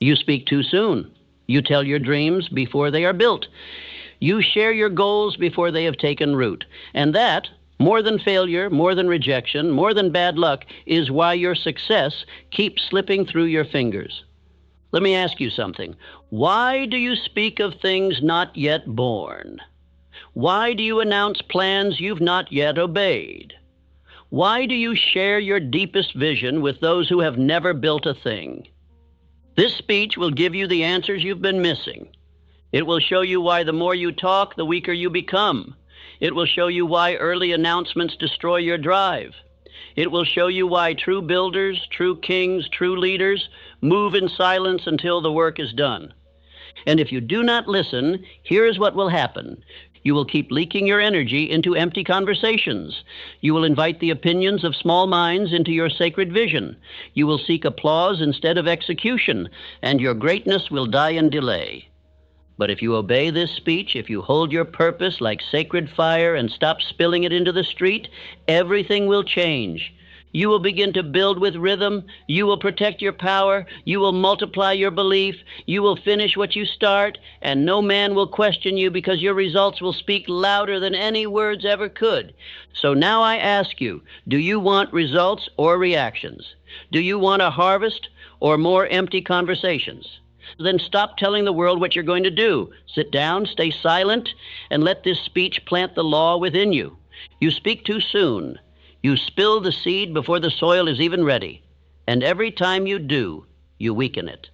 You speak too soon. You tell your dreams before they are built. You share your goals before they have taken root. And that, more than failure, more than rejection, more than bad luck, is why your success keeps slipping through your fingers. Let me ask you something. Why do you speak of things not yet born? Why do you announce plans you've not yet obeyed? Why do you share your deepest vision with those who have never built a thing? This speech will give you the answers you've been missing. It will show you why the more you talk, the weaker you become. It will show you why early announcements destroy your drive. It will show you why true builders, true kings, true leaders move in silence until the work is done. And if you do not listen, here is what will happen. You will keep leaking your energy into empty conversations. You will invite the opinions of small minds into your sacred vision. You will seek applause instead of execution, and your greatness will die in delay. But if you obey this speech, if you hold your purpose like sacred fire and stop spilling it into the street, everything will change. You will begin to build with rhythm. You will protect your power. You will multiply your belief. You will finish what you start, and no man will question you because your results will speak louder than any words ever could. So now I ask you, do you want results or reactions? Do you want a harvest or more empty conversations? Then stop telling the world what you're going to do. Sit down, stay silent, and let this speech plant the law within you. You speak too soon. You spill the seed before the soil is even ready, and every time you do, you weaken it.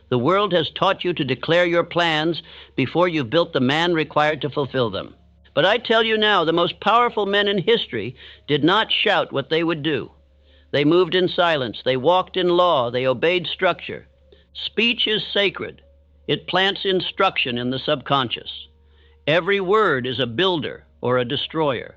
The world has taught you to declare your plans before you've built the man required to fulfill them. But I tell you now, the most powerful men in history did not shout what they would do. They moved in silence, they walked in law, they obeyed structure. Speech is sacred. It plants instruction in the subconscious. Every word is a builder or a destroyer.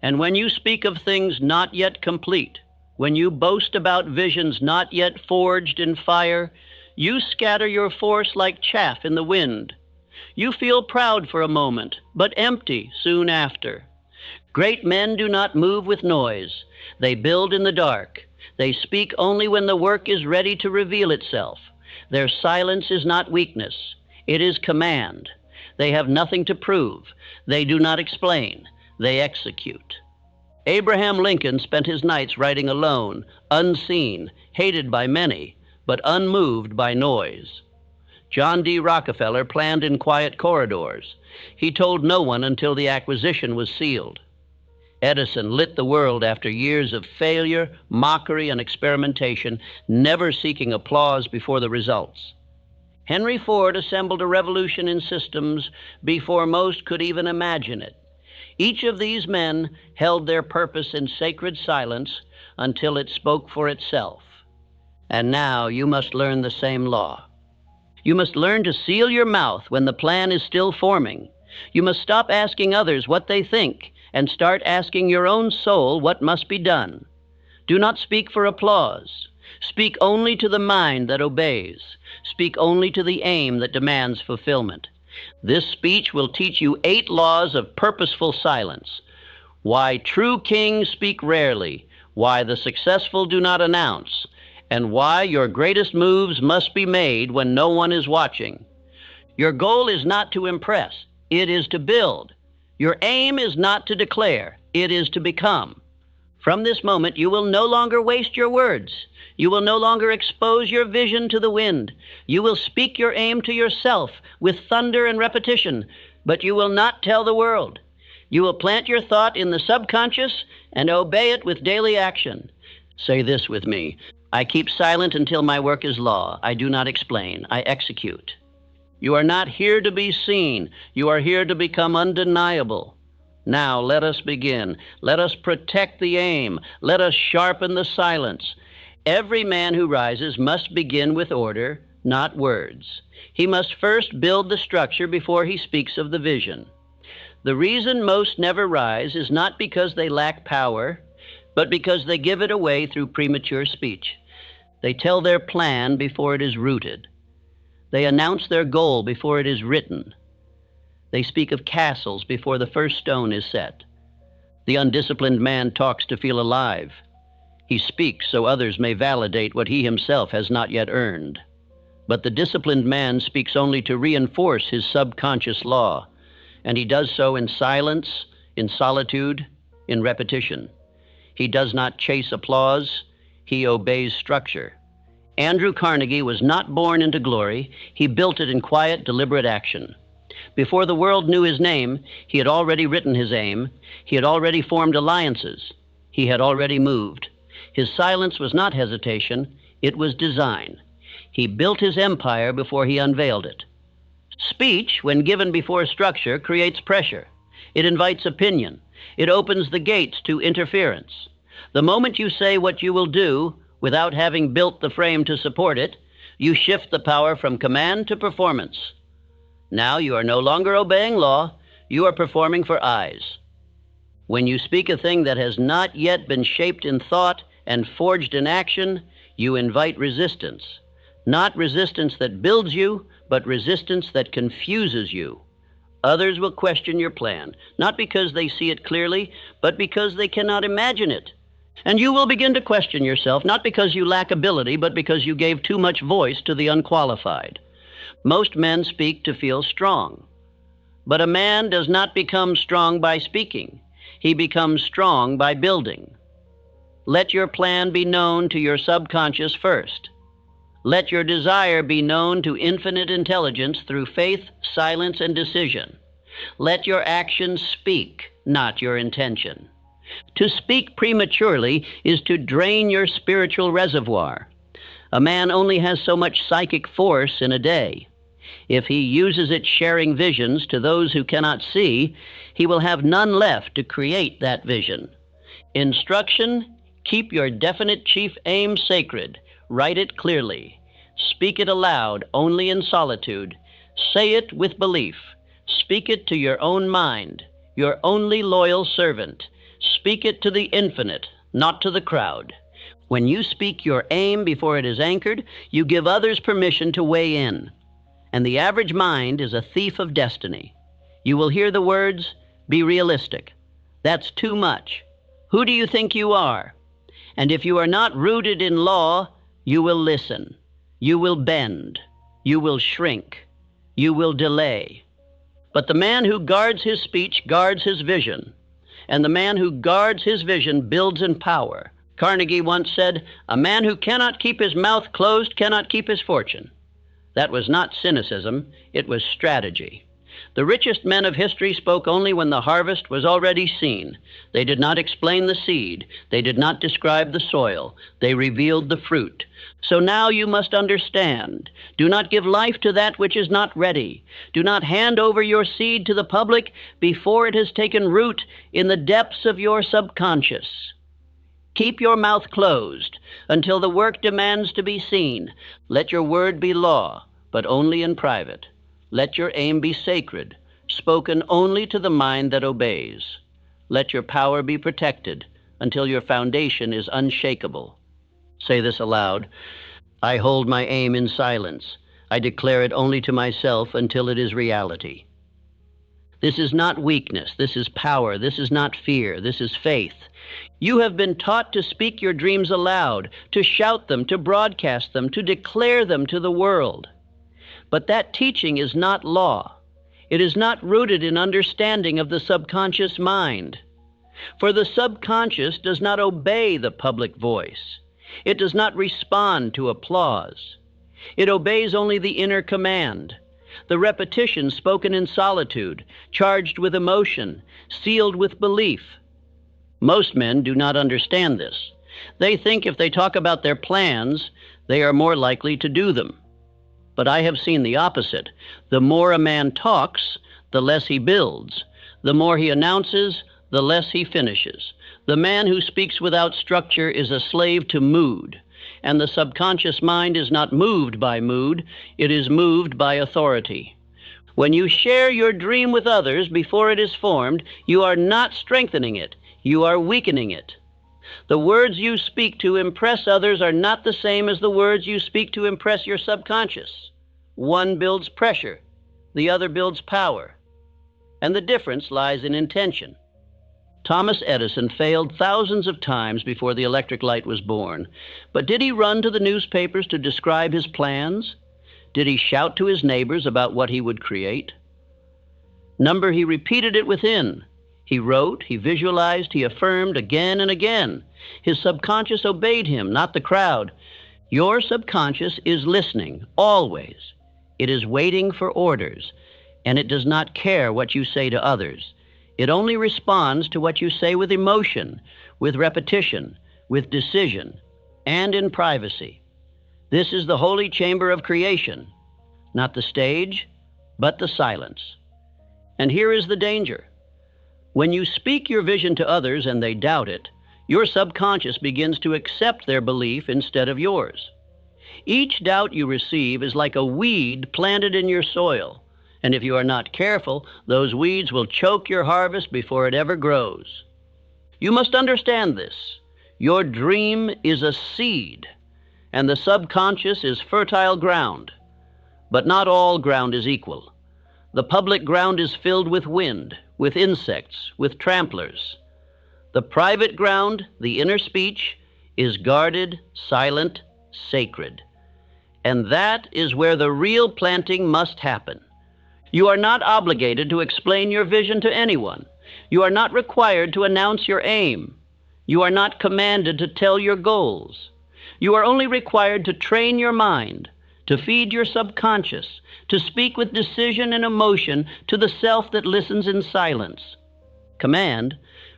And when you speak of things not yet complete, when you boast about visions not yet forged in fire, you scatter your force like chaff in the wind. You feel proud for a moment, but empty soon after. Great men do not move with noise. They build in the dark. They speak only when the work is ready to reveal itself. Their silence is not weakness. It is command. They have nothing to prove. They do not explain. They execute. Abraham Lincoln spent his nights writing alone, unseen, hated by many, but unmoved by noise. John D. Rockefeller planned in quiet corridors. He told no one until the acquisition was sealed. Edison lit the world after years of failure, mockery, and experimentation, never seeking applause before the results. Henry Ford assembled a revolution in systems before most could even imagine it. Each of these men held their purpose in sacred silence until it spoke for itself. And now you must learn the same law. You must learn to seal your mouth when the plan is still forming. You must stop asking others what they think and start asking your own soul what must be done. Do not speak for applause. Speak only to the mind that obeys. Speak only to the aim that demands fulfillment. This speech will teach you 8 laws of purposeful silence. Why true kings speak rarely, why the successful do not announce, and why your greatest moves must be made when no one is watching. Your goal is not to impress, it is to build. Your aim is not to declare, it is to become. From this moment, you will no longer waste your words. You will no longer expose your vision to the wind. You will speak your aim to yourself with thunder and repetition, but you will not tell the world. You will plant your thought in the subconscious and obey it with daily action. Say this with me. I keep silent until my work is law. I do not explain. I execute. You are not here to be seen. You are here to become undeniable. Now let us begin. Let us protect the aim. Let us sharpen the silence. Every man who rises must begin with order, not words. He must first build the structure before he speaks of the vision. The reason most never rise is not because they lack power, but because they give it away through premature speech. They tell their plan before it is rooted. They announce their goal before it is written. They speak of castles before the first stone is set. The undisciplined man talks to feel alive. He speaks so others may validate what he himself has not yet earned. But the disciplined man speaks only to reinforce his subconscious law, and he does so in silence, in solitude, in repetition. He does not chase applause, he obeys structure. Andrew Carnegie was not born into glory, he built it in quiet, deliberate action. Before the world knew his name, he had already written his aim, he had already formed alliances, he had already moved. His silence was not hesitation, it was design. He built his empire before he unveiled it. Speech, when given before structure, creates pressure. It invites opinion. It opens the gates to interference. The moment you say what you will do without having built the frame to support it, you shift the power from command to performance. Now you are no longer obeying law, you are performing for eyes. When you speak a thing that has not yet been shaped in thought and forged in action, you invite resistance. Not resistance that builds you, but resistance that confuses you. Others will question your plan, not because they see it clearly, but because they cannot imagine it. And you will begin to question yourself, not because you lack ability, but because you gave too much voice to the unqualified. Most men speak to feel strong. But a man does not become strong by speaking. He becomes strong by building. Let your plan be known to your subconscious first. Let your desire be known to infinite intelligence through faith, silence, and decision. Let your actions speak, not your intention. To speak prematurely is to drain your spiritual reservoir. A man only has so much psychic force in a day. If he uses it sharing visions to those who cannot see, he will have none left to create that vision. Instruction: keep your definite chief aim sacred. Write it clearly. Speak it aloud, only in solitude. Say it with belief. Speak it to your own mind, your only loyal servant. Speak it to the infinite, not to the crowd. When you speak your aim before it is anchored, you give others permission to weigh in. And the average mind is a thief of destiny. You will hear the words, "Be realistic." That's too much. Who do you think you are? And if you are not rooted in law, you will listen. You will bend. You will shrink. You will delay. But the man who guards his speech guards his vision. And the man who guards his vision builds in power. Carnegie once said, "A man who cannot keep his mouth closed cannot keep his fortune." That was not cynicism, it was strategy. The richest men of history spoke only when the harvest was already seen. They did not explain the seed. They did not describe the soil. They revealed the fruit. So now you must understand. Do not give life to that which is not ready. Do not hand over your seed to the public before it has taken root in the depths of your subconscious. Keep your mouth closed until the work demands to be seen. Let your word be law, but only in private. Let your aim be sacred, spoken only to the mind that obeys. Let your power be protected until your foundation is unshakable. Say this aloud. I hold my aim in silence. I declare it only to myself until it is reality. This is not weakness. This is power. This is not fear. This is faith. You have been taught to speak your dreams aloud, to shout them, to broadcast them, to declare them to the world. But that teaching is not law. It is not rooted in understanding of the subconscious mind. For the subconscious does not obey the public voice. It does not respond to applause. It obeys only the inner command, the repetition spoken in solitude, charged with emotion, sealed with belief. Most men do not understand this. They think if they talk about their plans, they are more likely to do them. But I have seen the opposite. The more a man talks, the less he builds. The more he announces, the less he finishes. The man who speaks without structure is a slave to mood. And the subconscious mind is not moved by mood, it is moved by authority. When you share your dream with others before it is formed, you are not strengthening it, you are weakening it. The words you speak to impress others are not the same as the words you speak to impress your subconscious. One builds pressure, the other builds power. And the difference lies in intention. Thomas Edison failed thousands of times before the electric light was born. But did he run to the newspapers to describe his plans? Did he shout to his neighbors about what he would create? Number, he repeated it within. He wrote, he visualized, he affirmed again and again. His subconscious obeyed him, not the crowd. Your subconscious is listening, always. It is waiting for orders, and it does not care what you say to others. It only responds to what you say with emotion, with repetition, with decision, and in privacy. This is the holy chamber of creation, not the stage, but the silence. And here is the danger. When you speak your vision to others and they doubt it, your subconscious begins to accept their belief instead of yours. Each doubt you receive is like a weed planted in your soil, and if you are not careful, those weeds will choke your harvest before it ever grows. You must understand this. Your dream is a seed, and the subconscious is fertile ground. But not all ground is equal. The public ground is filled with wind, with insects, with tramplers. The private ground, the inner speech, is guarded, silent, sacred. And that is where the real planting must happen. You are not obligated to explain your vision to anyone. You are not required to announce your aim. You are not commanded to tell your goals. You are only required to train your mind, to feed your subconscious, to speak with decision and emotion to the self that listens in silence. Command,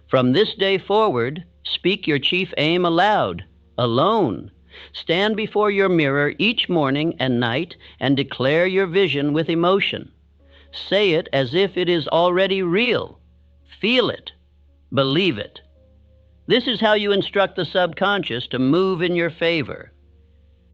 from this day forward, speak your chief aim aloud, alone. Stand before your mirror each morning and night and declare your vision with emotion. Say it as if it is already real. Feel it. Believe it. This is how you instruct the subconscious to move in your favor.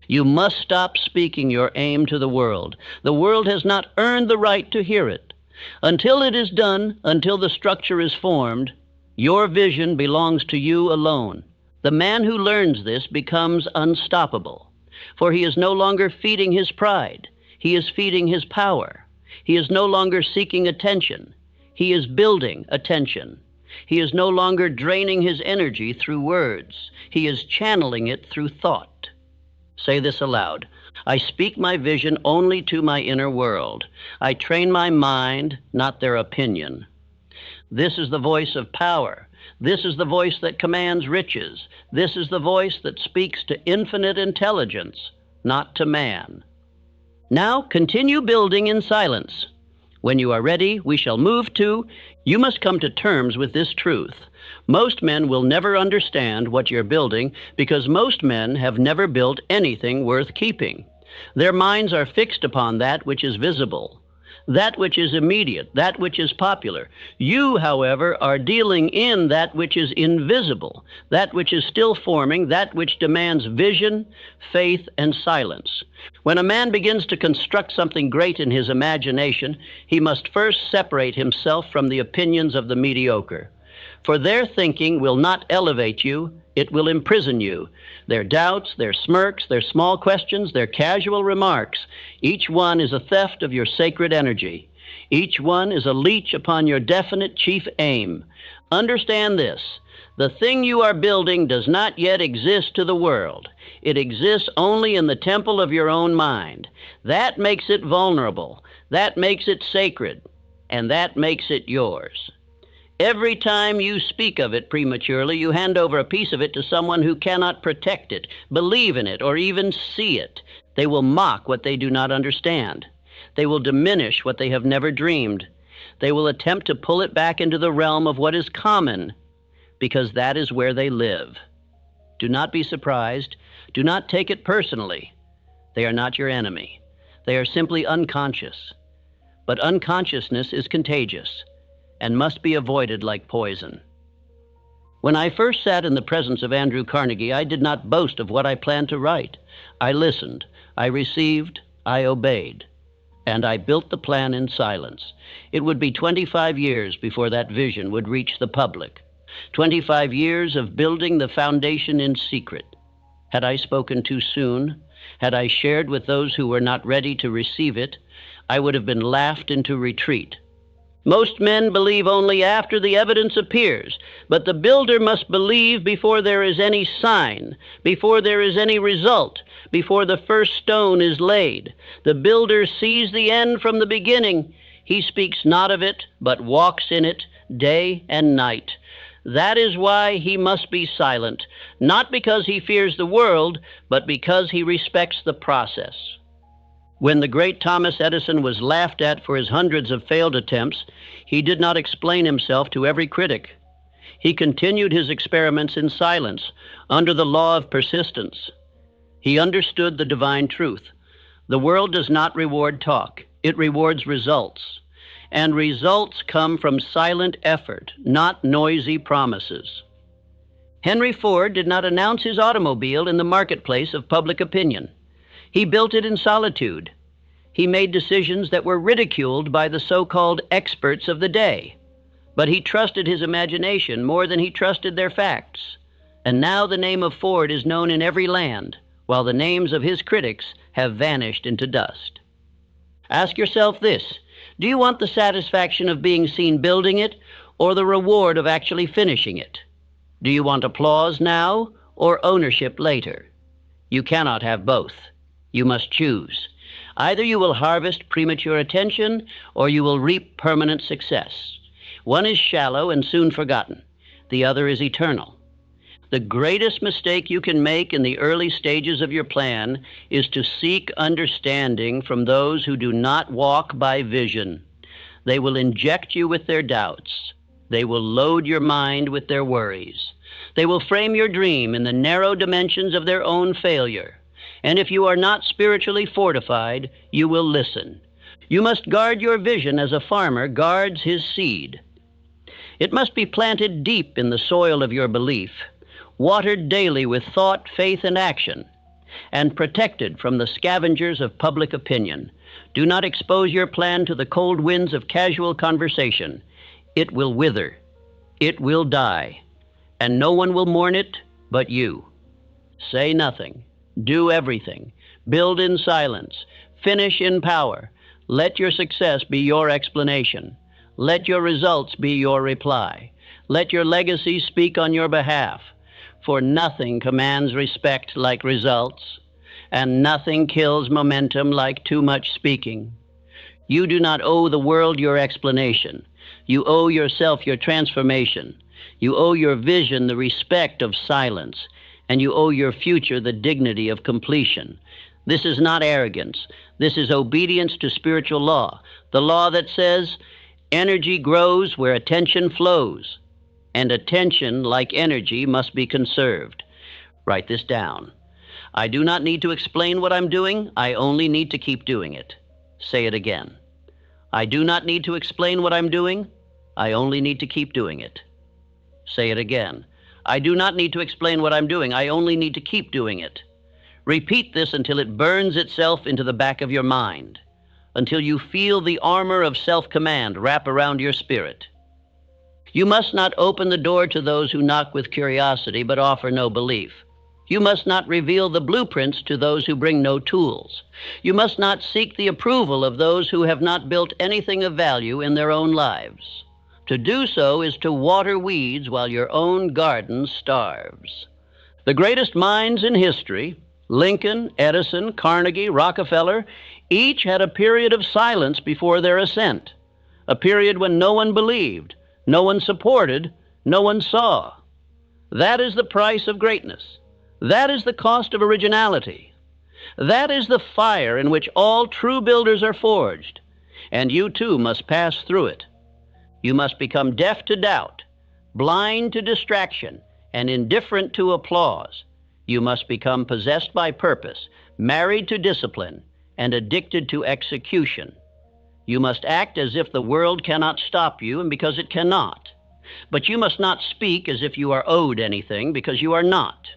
You must stop speaking your aim to the world. The world has not earned the right to hear it. Until it is done, until the structure is formed, your vision belongs to you alone. The man who learns this becomes unstoppable, for he is no longer feeding his pride. He is feeding his power. He is no longer seeking attention. He is building attention. He is no longer draining his energy through words. He is channeling it through thought. Say this aloud. I speak my vision only to my inner world. I train my mind, not their opinion. This is the voice of power. This is the voice that commands riches. This is the voice that speaks to infinite intelligence, not to man. Now continue building in silence. When you are ready, we shall move to, you must come to terms with this truth. Most men will never understand what you're building because most men have never built anything worth keeping. Their minds are fixed upon that which is visible, that which is immediate, that which is popular. You, however, are dealing in that which is invisible, that which is still forming, that which demands vision, faith, and silence. When a man begins to construct something great in his imagination, he must first separate himself from the opinions of the mediocre. For their thinking will not elevate you, it will imprison you. Their doubts, their smirks, their small questions, their casual remarks, each one is a theft of your sacred energy. Each one is a leech upon your definite chief aim. Understand this. The thing you are building does not yet exist to the world. It exists only in the temple of your own mind. That makes it vulnerable. That makes it sacred. And that makes it yours. Every time you speak of it prematurely, you hand over a piece of it to someone who cannot protect it, believe in it, or even see it. They will mock what they do not understand. They will diminish what they have never dreamed. They will attempt to pull it back into the realm of what is common, because that is where they live. Do not be surprised. Do not take it personally. They are not your enemy. They are simply unconscious. But unconsciousness is contagious and must be avoided like poison. When I first sat in the presence of Andrew Carnegie, I did not boast of what I planned to write. I listened, I received, I obeyed, and I built the plan in silence. It would be 25 years before that vision would reach the public. 25 years of building the foundation in secret. Had I spoken too soon, had I shared with those who were not ready to receive it, I would have been laughed into retreat. Most men believe only after the evidence appears, but the builder must believe before there is any sign, before there is any result, before the first stone is laid. The builder sees the end from the beginning. He speaks not of it, but walks in it day and night. That is why he must be silent, not because he fears the world, but because he respects the process. When the great Thomas Edison was laughed at for his hundreds of failed attempts, he did not explain himself to every critic. He continued his experiments in silence, under the law of persistence. He understood the divine truth. The world does not reward talk. It rewards results. And results come from silent effort, not noisy promises. Henry Ford did not announce his automobile in the marketplace of public opinion. He built it in solitude. He made decisions that were ridiculed by the so-called experts of the day. But he trusted his imagination more than he trusted their facts. And now the name of Ford is known in every land, while the names of his critics have vanished into dust. Ask yourself this: do you want the satisfaction of being seen building it, or the reward of actually finishing it? Do you want applause now, or ownership later? You cannot have both. You must choose. Either you will harvest premature attention, or you will reap permanent success. One is shallow and soon forgotten. The other is eternal. The greatest mistake you can make in the early stages of your plan is to seek understanding from those who do not walk by vision. They will inject you with their doubts. They will load your mind with their worries. They will frame your dream in the narrow dimensions of their own failure. And if you are not spiritually fortified, you will listen. You must guard your vision as a farmer guards his seed. It must be planted deep in the soil of your belief, watered daily with thought, faith, and action, and protected from the scavengers of public opinion. Do not expose your plan to the cold winds of casual conversation. It will wither. It will die. And no one will mourn it but you. Say nothing. Do everything. Build in silence. Finish in power. Let your success be your explanation. Let your results be your reply. Let your legacy speak on your behalf. For nothing commands respect like results, and nothing kills momentum like too much speaking. You do not owe the world your explanation. You owe yourself your transformation. You owe your vision the respect of silence, and you owe your future the dignity of completion. This is not arrogance. This is obedience to spiritual law, the law that says, energy grows where attention flows, and attention, like energy, must be conserved. Write this down. I do not need to explain what I'm doing. I only need to keep doing it. Say it again. I do not need to explain what I'm doing. I only need to keep doing it. Say it again. I do not need to explain what I'm doing. I only need to keep doing it. Repeat this until it burns itself into the back of your mind, until you feel the armor of self-command wrap around your spirit. You must not open the door to those who knock with curiosity but offer no belief. You must not reveal the blueprints to those who bring no tools. You must not seek the approval of those who have not built anything of value in their own lives. To do so is to water weeds while your own garden starves. The greatest minds in history, Lincoln, Edison, Carnegie, Rockefeller, each had a period of silence before their ascent, a period when no one believed, no one supported, no one saw. That is the price of greatness. That is the cost of originality. That is the fire in which all true builders are forged, and you too must pass through it. You must become deaf to doubt, blind to distraction, and indifferent to applause. You must become possessed by purpose, married to discipline, and addicted to execution. You must act as if the world cannot stop you, and because it cannot. But you must not speak as if you are owed anything, because you are not.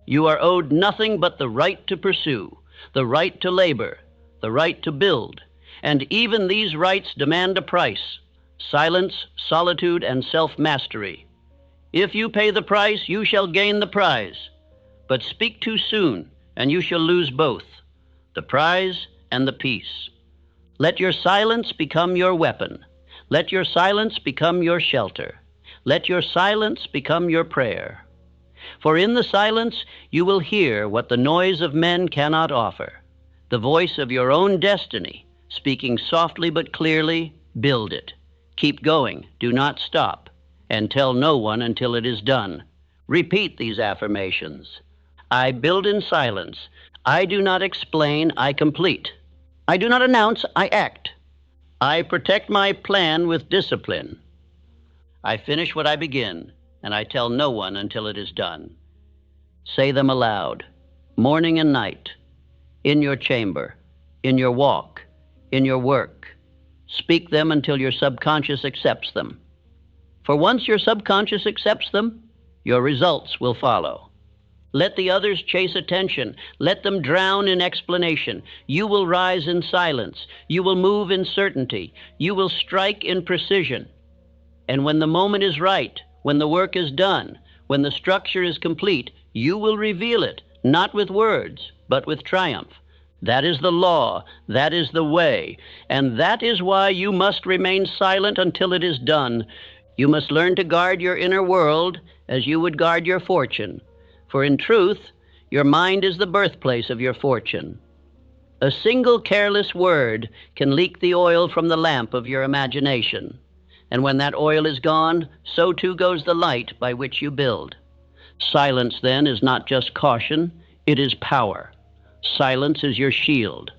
You are owed nothing but the right to pursue, the right to labor, the right to build. And even these rights demand a price: silence, solitude, and self-mastery. If you pay the price, you shall gain the prize. But speak too soon, and you shall lose both, the prize and the peace. Let your silence become your weapon. Let your silence become your shelter. Let your silence become your prayer. For in the silence you will hear what the noise of men cannot offer, the voice of your own destiny, speaking softly but clearly. Build it. Keep going. Do not stop. And tell no one until it is done. Repeat these affirmations. I build in silence. I do not explain, I complete. I do not announce, I act. I protect my plan with discipline. I finish what I begin, and I tell no one until it is done. Say them aloud, morning and night, in your chamber, in your walk, in your work. Speak them until your subconscious accepts them. For once your subconscious accepts them, your results will follow. Let the others chase attention. Let them drown in explanation. You will rise in silence. You will move in certainty. You will strike in precision. And when the moment is right, when the work is done, when the structure is complete, you will reveal it, not with words, but with triumph. That is the law. That is the way. And that is why you must remain silent until it is done. You must learn to guard your inner world as you would guard your fortune. For in truth, your mind is the birthplace of your fortune. A single careless word can leak the oil from the lamp of your imagination. And when that oil is gone, so too goes the light by which you build. Silence, then, is not just caution, it is power. Silence is your shield.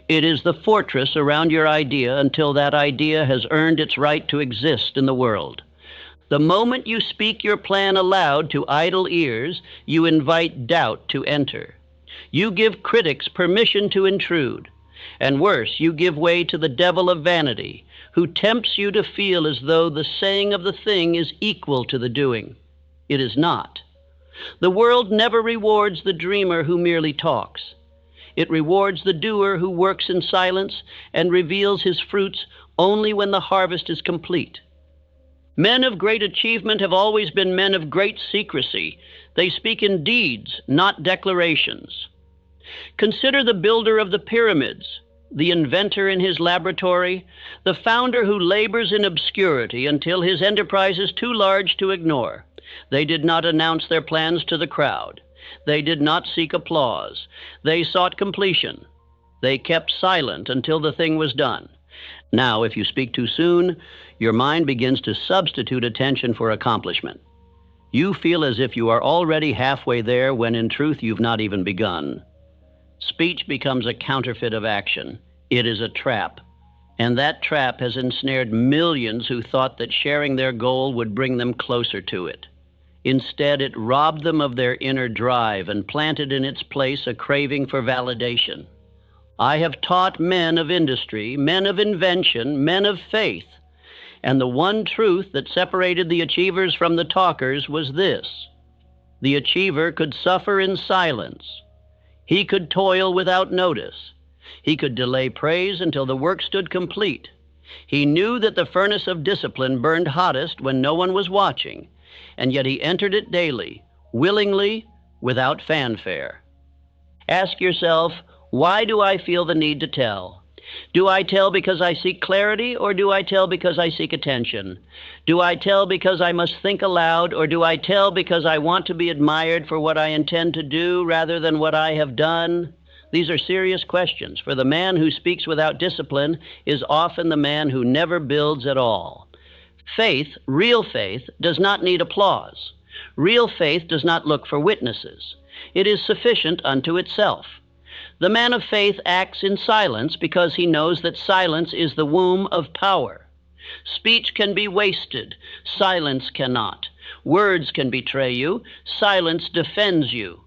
It is the fortress around your idea until that idea has earned its right to exist in the world. The moment you speak your plan aloud to idle ears, you invite doubt to enter. You give critics permission to intrude. And worse, you give way to the devil of vanity, who tempts you to feel as though the saying of the thing is equal to the doing. It is not. The world never rewards the dreamer who merely talks. It rewards the doer who works in silence and reveals his fruits only when the harvest is complete. Men of great achievement have always been men of great secrecy. They speak in deeds, not declarations. Consider the builder of the pyramids, the inventor in his laboratory, the founder who labors in obscurity until his enterprise is too large to ignore. They did not announce their plans to the crowd. They did not seek applause. They sought completion. They kept silent until the thing was done. Now, if you speak too soon, your mind begins to substitute attention for accomplishment. You feel as if you are already halfway there when in truth you've not even begun. Speech becomes a counterfeit of action. It is a trap. And that trap has ensnared millions who thought that sharing their goal would bring them closer to it. Instead, it robbed them of their inner drive and planted in its place a craving for validation. I have taught men of industry, men of invention, men of faith, and the one truth that separated the achievers from the talkers was this: the achiever could suffer in silence. He could toil without notice. He could delay praise until the work stood complete. He knew that the furnace of discipline burned hottest when no one was watching, and yet he entered it daily, willingly, without fanfare. Ask yourself, why do I feel the need to tell? Do I tell because I seek clarity, or do I tell because I seek attention? Do I tell because I must think aloud, or do I tell because I want to be admired for what I intend to do rather than what I have done? These are serious questions, for the man who speaks without discipline is often the man who never builds at all. Faith, real faith, does not need applause. Real faith does not look for witnesses. It is sufficient unto itself. The man of faith acts in silence because he knows that silence is the womb of power. Speech can be wasted. Silence cannot. Words can betray you. Silence defends you.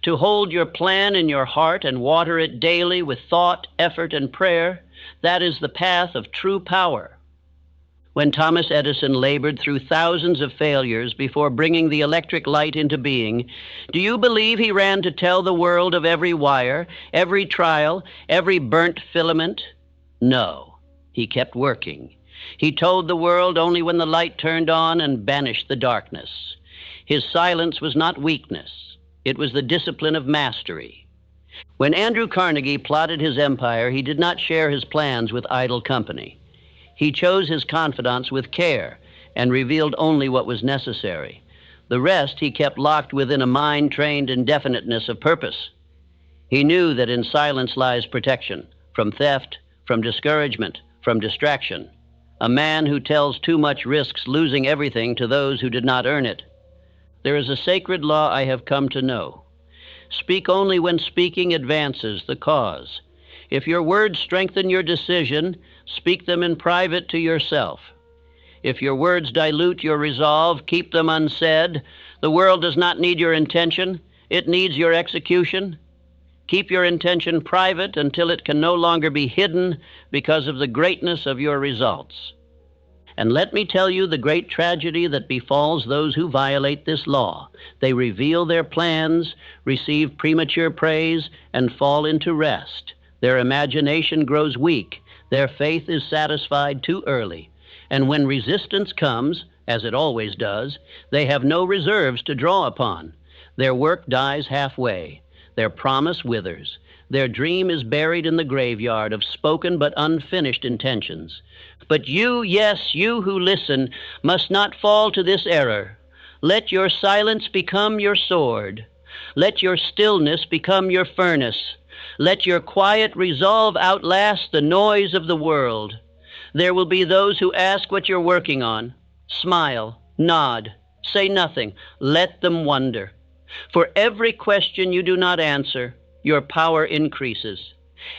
To hold your plan in your heart and water it daily with thought, effort, and prayer, that is the path of true power. When Thomas Edison labored through thousands of failures before bringing the electric light into being, do you believe he ran to tell the world of every wire, every trial, every burnt filament? No, he kept working. He told the world only when the light turned on and banished the darkness. His silence was not weakness. It was the discipline of mastery. When Andrew Carnegie plotted his empire, he did not share his plans with idle company. He chose his confidants with care and revealed only what was necessary. The rest he kept locked within a mind-trained indefiniteness of purpose. He knew that in silence lies protection, from theft, from discouragement, from distraction. A man who tells too much risks losing everything to those who did not earn it. There is a sacred law I have come to know. Speak only when speaking advances the cause. If your words strengthen your decision, speak them in private to yourself. If your words dilute your resolve, keep them unsaid. The world does not need your intention, it needs your execution. Keep your intention private until it can no longer be hidden because of the greatness of your results. And let me tell you the great tragedy that befalls those who violate this law. They reveal their plans, receive premature praise, and fall into rest. Their imagination grows weak. Their faith is satisfied too early. And when resistance comes, as it always does, they have no reserves to draw upon. Their work dies halfway. Their promise withers. Their dream is buried in the graveyard of spoken but unfinished intentions. But you, yes, you who listen, must not fall to this error. Let your silence become your sword. Let your stillness become your furnace. Let your quiet resolve outlast the noise of the world. There will be those who ask what you're working on. Smile, nod, say nothing. Let them wonder. For every question you do not answer, your power increases.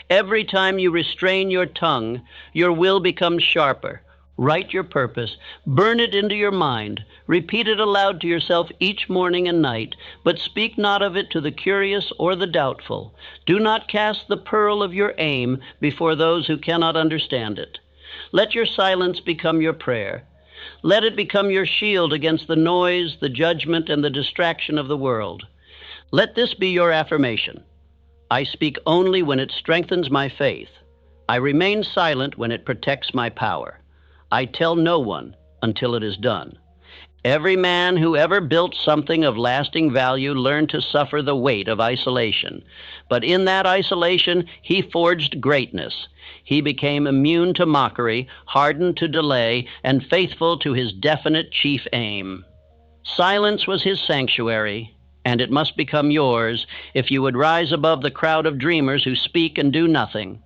Every time you restrain your tongue, your will becomes sharper. Write your purpose, burn it into your mind, repeat it aloud to yourself each morning and night, but speak not of it to the curious or the doubtful. Do not cast the pearl of your aim before those who cannot understand it. Let your silence become your prayer. Let it become your shield against the noise, the judgment, and the distraction of the world. Let this be your affirmation. I speak only when it strengthens my faith. I remain silent when it protects my power. I tell no one until it is done. Every man who ever built something of lasting value learned to suffer the weight of isolation. But in that isolation, he forged greatness. He became immune to mockery, hardened to delay, and faithful to his definite chief aim. Silence was his sanctuary, and it must become yours if you would rise above the crowd of dreamers who speak and do nothing.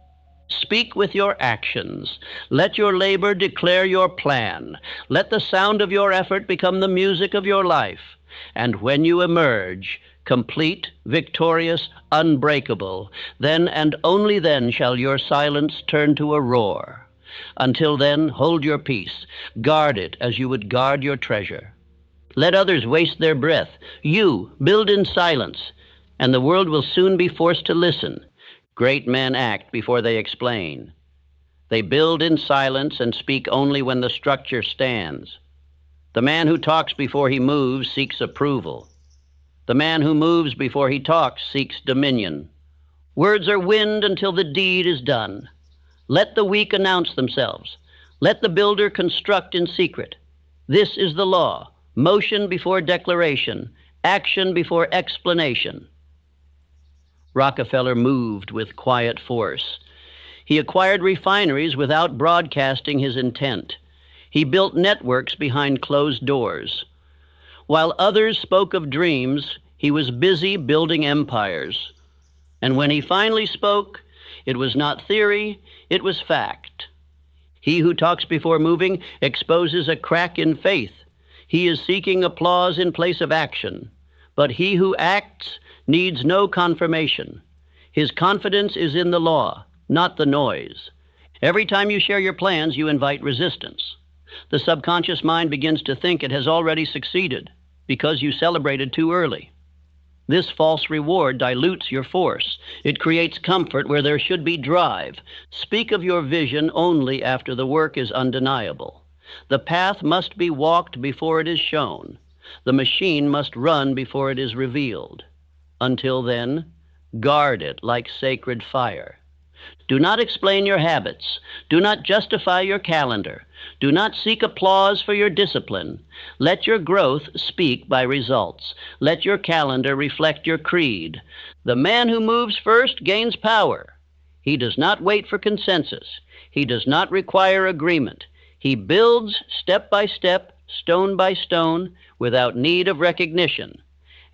Speak with your actions. Let your labor declare your plan. Let the sound of your effort become the music of your life. And when you emerge, complete, victorious, unbreakable, then and only then shall your silence turn to a roar. Until then, hold your peace. Guard it as you would guard your treasure. Let others waste their breath. You build in silence, and the world will soon be forced to listen. Great men act before they explain. They build in silence and speak only when the structure stands. The man who talks before he moves seeks approval. The man who moves before he talks seeks dominion. Words are wind until the deed is done. Let the weak announce themselves. Let the builder construct in secret. This is the law. Motion before declaration. Action before explanation. Rockefeller moved with quiet force. He acquired refineries without broadcasting his intent. He built networks behind closed doors. While others spoke of dreams, he was busy building empires. And when he finally spoke, it was not theory, it was fact. He who talks before moving exposes a crack in faith. He is seeking applause in place of action. But he who acts needs no confirmation. His confidence is in the law, not the noise. Every time you share your plans, you invite resistance. The subconscious mind begins to think it has already succeeded because you celebrated too early. This false reward dilutes your force. It creates comfort where there should be drive. Speak of your vision only after the work is undeniable. The path must be walked before it is shown. The machine must run before it is revealed. Until then, guard it like sacred fire. Do not explain your habits. Do not justify your calendar. Do not seek applause for your discipline. Let your growth speak by results. Let your calendar reflect your creed. The man who moves first gains power. He does not wait for consensus. He does not require agreement. He builds step by step, stone by stone, without need of recognition.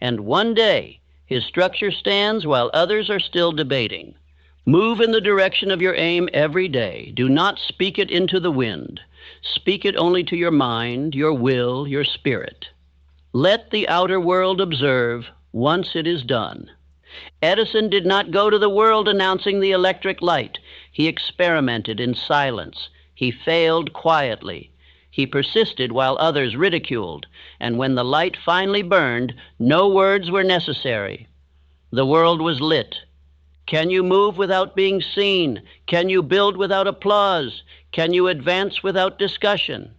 And one day, his structure stands while others are still debating. Move in the direction of your aim every day. Do not speak it into the wind. Speak it only to your mind, your will, your spirit. Let the outer world observe once it is done. Edison did not go to the world announcing the electric light. He experimented in silence. He failed quietly. He persisted while others ridiculed, and when the light finally burned, no words were necessary. The world was lit. Can you move without being seen? Can you build without applause? Can you advance without discussion?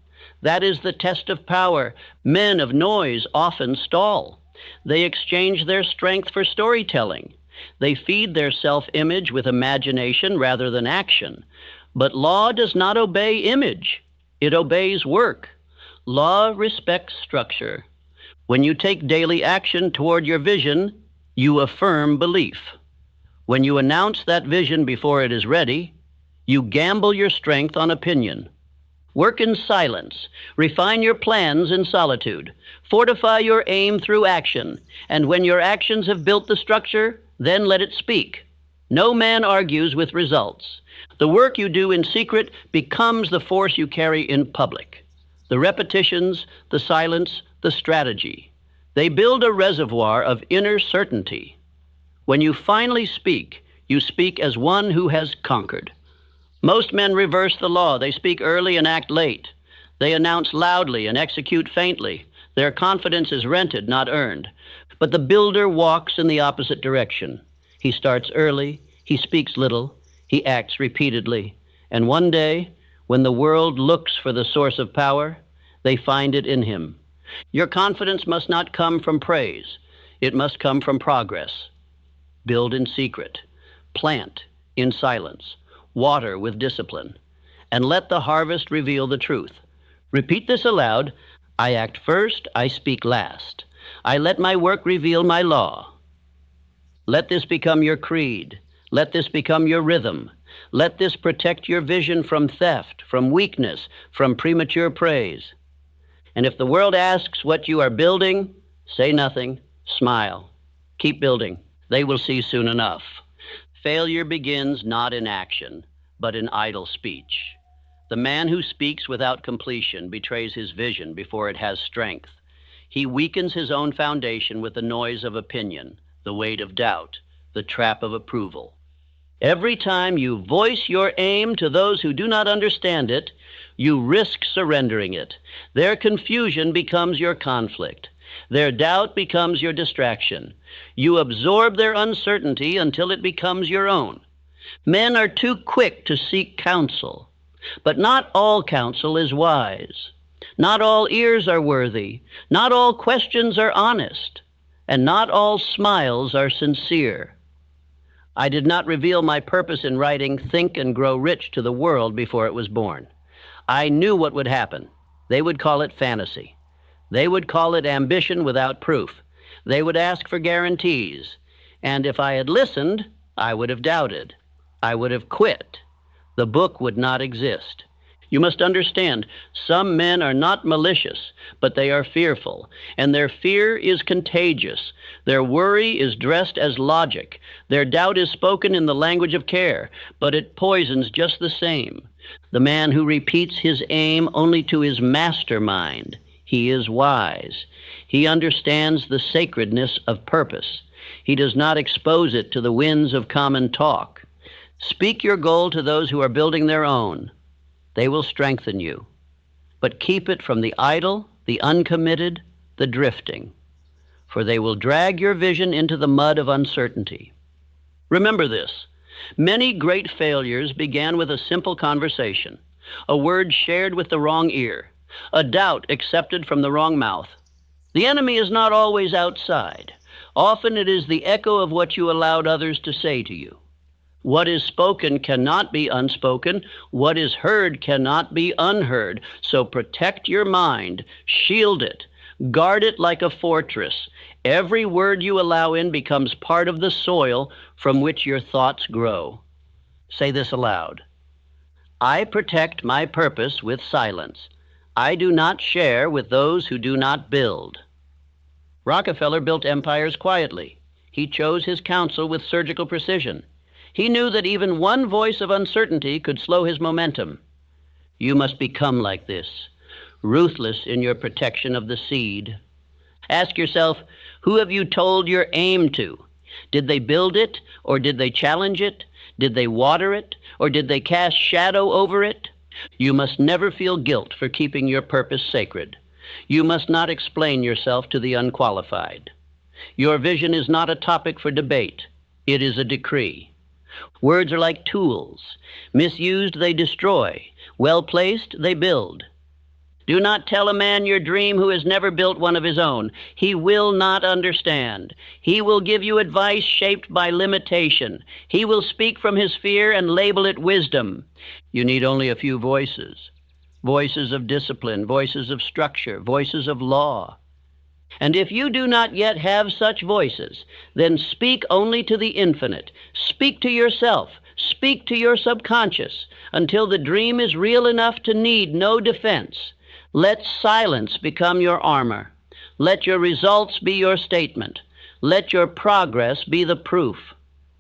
That is the test of power. Men of noise often stall. They exchange their strength for storytelling. They feed their self-image with imagination rather than action. But law does not obey image. It obeys work. Law respects structure. When you take daily action toward your vision, you affirm belief. When you announce that vision before it is ready, you gamble your strength on opinion. Work in silence. Refine your plans in solitude. Fortify your aim through action. And when your actions have built the structure, then let it speak. No man argues with results. The work you do in secret becomes the force you carry in public. The repetitions, the silence, the strategy. They build a reservoir of inner certainty. When you finally speak, you speak as one who has conquered. Most men reverse the law. They speak early and act late. They announce loudly and execute faintly. Their confidence is rented, not earned. But the builder walks in the opposite direction. He starts early, he speaks little, he acts repeatedly. And one day, when the world looks for the source of power, they find it in him. Your confidence must not come from praise. It must come from progress. Build in secret. Plant in silence. Water with discipline. And let the harvest reveal the truth. Repeat this aloud. I act first, I speak last. I let my work reveal my law. Let this become your creed. Let this become your rhythm. Let this protect your vision from theft, from weakness, from premature praise. And if the world asks what you are building, say nothing, smile. Keep building. They will see soon enough. Failure begins not in action, but in idle speech. The man who speaks without completion betrays his vision before it has strength. He weakens his own foundation with the noise of opinion, the weight of doubt, the trap of approval. Every time you voice your aim to those who do not understand it, you risk surrendering it. Their confusion becomes your conflict. Their doubt becomes your distraction. You absorb their uncertainty until it becomes your own. Men are too quick to seek counsel, but not all counsel is wise. Not all ears are worthy. Not all questions are honest. And not all smiles are sincere. I did not reveal my purpose in writing Think and Grow Rich to the world before it was born. I knew what would happen. They would call it fantasy. They would call it ambition without proof. They would ask for guarantees. And if I had listened, I would have doubted. I would have quit. The book would not exist. You must understand, some men are not malicious, but they are fearful, and their fear is contagious. Their worry is dressed as logic. Their doubt is spoken in the language of care, but it poisons just the same. The man who repeats his aim only to his mastermind, he is wise. He understands the sacredness of purpose. He does not expose it to the winds of common talk. Speak your goal to those who are building their own. They will strengthen you. But keep it from the idle, the uncommitted, the drifting, for they will drag your vision into the mud of uncertainty. Remember this. Many great failures began with a simple conversation, a word shared with the wrong ear, a doubt accepted from the wrong mouth. The enemy is not always outside. Often it is the echo of what you allowed others to say to you. What is spoken cannot be unspoken. What is heard cannot be unheard. So protect your mind, shield it, guard it like a fortress. Every word you allow in becomes part of the soil from which your thoughts grow. Say this aloud. I protect my purpose with silence. I do not share with those who do not build. Rockefeller built empires quietly. He chose his counsel with surgical precision. He knew that even one voice of uncertainty could slow his momentum. You must become like this, ruthless in your protection of the seed. Ask yourself, who have you told your aim to? Did they build it, or did they challenge it? Did they water it, or did they cast shadow over it? You must never feel guilt for keeping your purpose sacred. You must not explain yourself to the unqualified. Your vision is not a topic for debate. It is a decree. Words are like tools. Misused, they destroy. Well placed, they build. Do not tell a man your dream who has never built one of his own. He will not understand. He will give you advice shaped by limitation. He will speak from his fear and label it wisdom. You need only a few voices. Voices of discipline, voices of structure, voices of law. And if you do not yet have such voices, then speak only to the infinite. Speak to yourself. Speak to your subconscious until the dream is real enough to need no defense. Let silence become your armor. Let your results be your statement. Let your progress be the proof.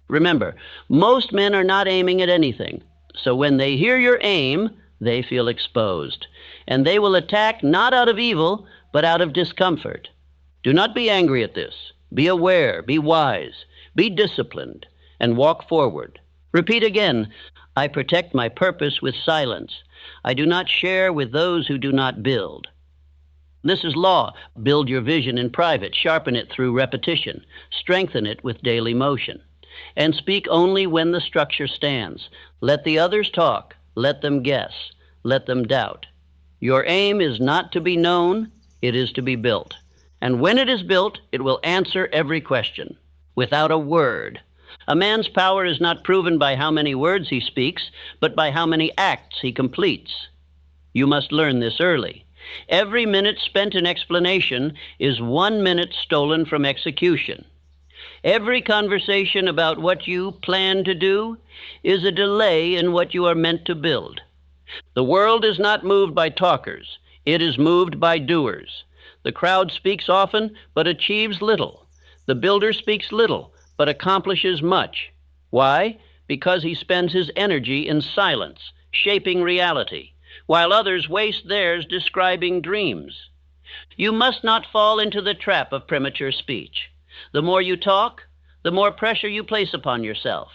Remember, most men are not aiming at anything. So when they hear your aim, they feel exposed. And they will attack not out of evil, but out of discomfort. Do not be angry at this. Be aware, be wise, be disciplined, and walk forward. Repeat again, I protect my purpose with silence. I do not share with those who do not build. This is law. Build your vision in private. Sharpen it through repetition. Strengthen it with daily motion. And speak only when the structure stands. Let the others talk. Let them guess. Let them doubt. Your aim is not to be known. It is to be built. And when it is built, it will answer every question without a word. A man's power is not proven by how many words he speaks, but by how many acts he completes. You must learn this early. Every minute spent in explanation is 1 minute stolen from execution. Every conversation about what you plan to do is a delay in what you are meant to build. The world is not moved by talkers. It is moved by doers. The crowd speaks often, but achieves little. The builder speaks little, but accomplishes much. Why? Because he spends his energy in silence, shaping reality, while others waste theirs describing dreams. You must not fall into the trap of premature speech. The more you talk, the more pressure you place upon yourself.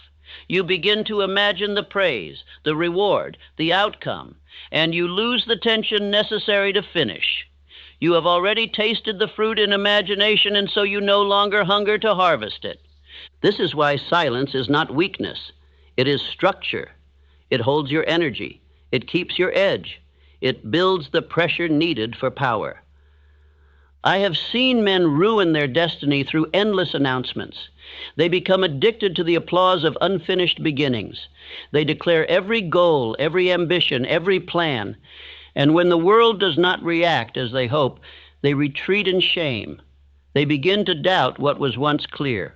You begin to imagine the praise, the reward, the outcome, and you lose the tension necessary to finish. You have already tasted the fruit in imagination, and so you no longer hunger to harvest it. This is why silence is not weakness. It is structure. It holds your energy. It keeps your edge. It builds the pressure needed for power. I have seen men ruin their destiny through endless announcements. They become addicted to the applause of unfinished beginnings. They declare every goal, every ambition, every plan. And when the world does not react as they hope, they retreat in shame. They begin to doubt what was once clear.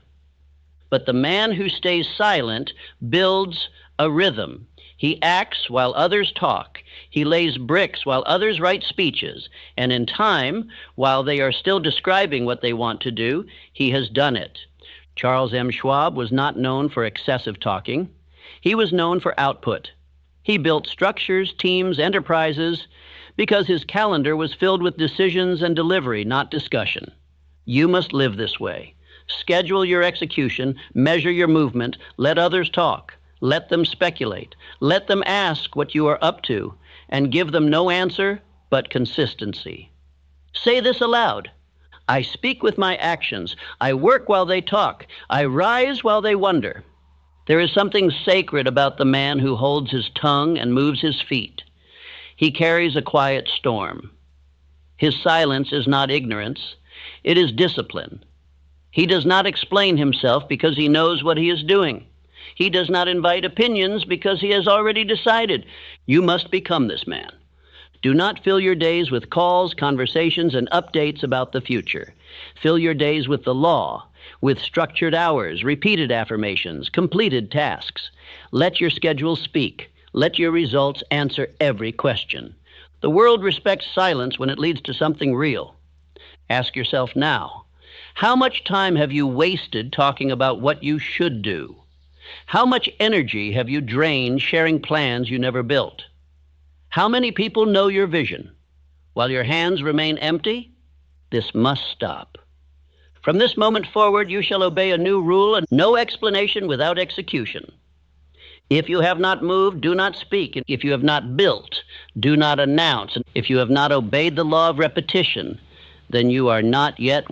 But the man who stays silent builds a rhythm. He acts while others talk. He lays bricks while others write speeches. And in time, while they are still describing what they want to do, he has done it. Charles M. Schwab was not known for excessive talking. He was known for output. He built structures, teams, enterprises, because his calendar was filled with decisions and delivery, not discussion. You must live this way. Schedule your execution, measure your movement, let others talk, let them speculate, let them ask what you are up to, and give them no answer but consistency. Say this aloud. I speak with my actions. I work while they talk. I rise while they wonder. There is something sacred about the man who holds his tongue and moves his feet. He carries a quiet storm. His silence is not ignorance. It is discipline. He does not explain himself because he knows what he is doing. He does not invite opinions because he has already decided. You must become this man. Do not fill your days with calls, conversations, and updates about the future. Fill your days with the law, with structured hours, repeated affirmations, completed tasks. Let your schedule speak. Let your results answer every question. The world respects silence when it leads to something real. Ask yourself now, how much time have you wasted talking about what you should do? How much energy have you drained sharing plans you never built? How many people know your vision? While your hands remain empty, this must stop. From this moment forward, you shall obey a new rule and no explanation without execution. If you have not moved, do not speak. If you have not built, do not announce. If you have not obeyed the law of repetition, then you are not yet